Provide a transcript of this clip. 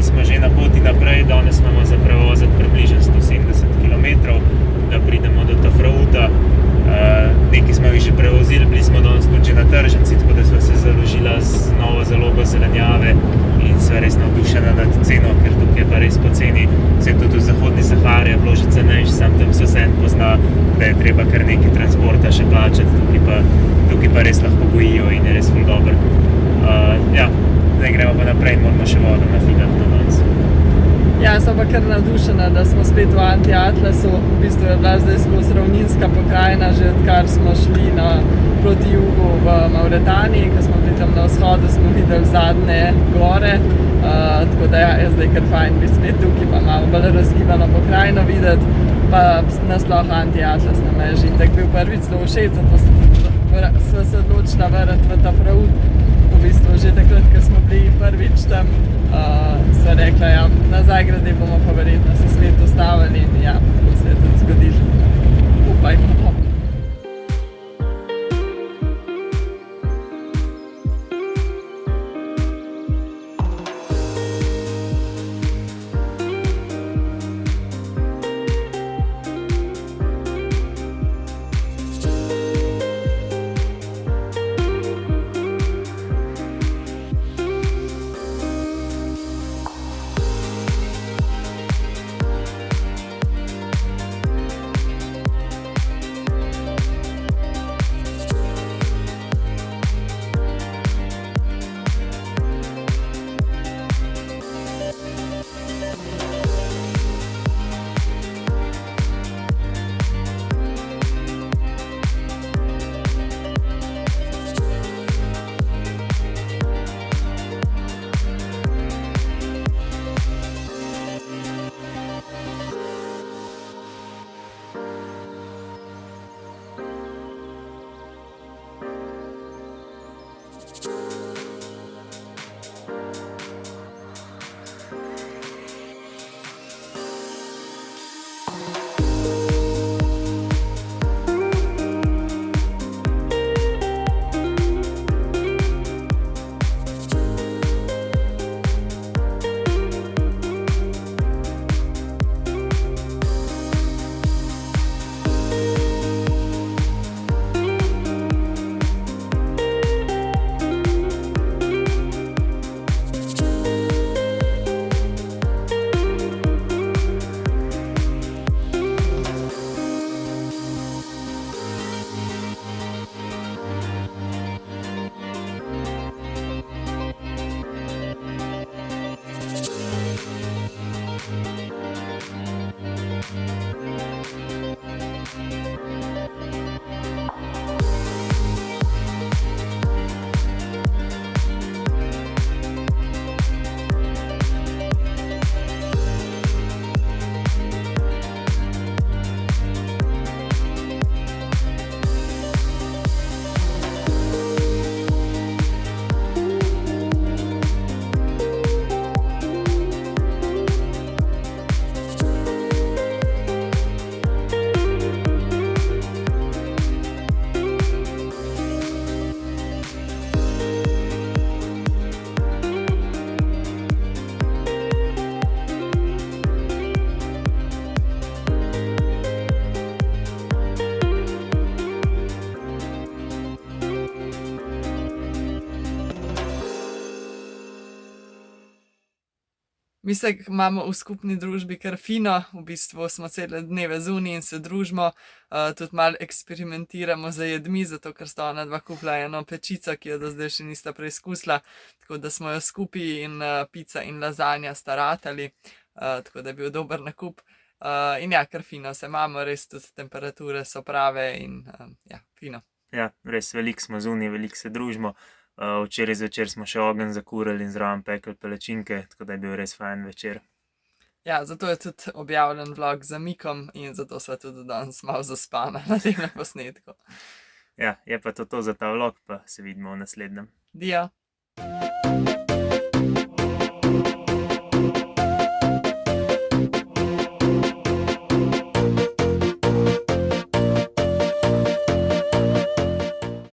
smo že na poti naprej, danes imamo za prevoziti približno 170 km, da pridemo do Tafrauta. Nekaj smo jih že prevozili, bili smo danes tudi že na tržnici, tako da sva se založila z novo zalogo zelenjave in sva res navdušena nad ceno, ker tukaj je pa res poceni. Se tudi v Zahodni Sahari je bilo že cenejše, sam tam se vseeno pozna, da je treba kar nekaj transporta še plačati, tukaj pa res lahko gojijo in je res ful dobro. Zdaj gremo pa naprej in moramo še vodo nafilati na danes. Ja, sem pa kar navdušena, da smo spet v Anti-Atlasu. V bistvu je bila zdaj skozi ravninska pokrajina, že odkar smo šli proti jugu v Mauretaniji, ko smo bili tam na vzhodu, smo videli zadnje gore. Tako da je zdaj kar fajn biti spet tukaj, pa malo bolj razgibano pokrajino videti, pa nasploh Anti-Atlas nam je že itak bil prvič zelo všeč, zato sva se odločila vrniti v Tafraut. V bistvu že takrat, ko smo bili prvič tam, sva rekla, ja, nazaj grede bomo pa verjetno se spet ustavili in ja, tako se je tudi zgodilo. Upajmo. Mi se imamo v skupni družbi kar fino, v bistvu smo cele dneve zunaj in se družimo, tudi malo eksperimentiramo z jedmi, zato ker sta ona dva kupila eno pečico, ki jo do zdaj še nista preizkusila, tako da smo jo skupaj in pica in lazanja sta ratali, tako da je bil dober nakup. In ja, kar fino se imamo, res tudi temperature so prave in ja, fino. Ja, res veliko smo zunaj, veliko se družimo. Včeraj zvečer smo še ogenj zakurili in zraven pekli palačinke, tako da je bil res fajn večer. Ja, zato je tudi objavljen vlog z Mikom in zato sva tudi danes malo zaspana na tem posnetku. Ja, je pa to za ta vlog, pa se vidimo v naslednjem. Dio!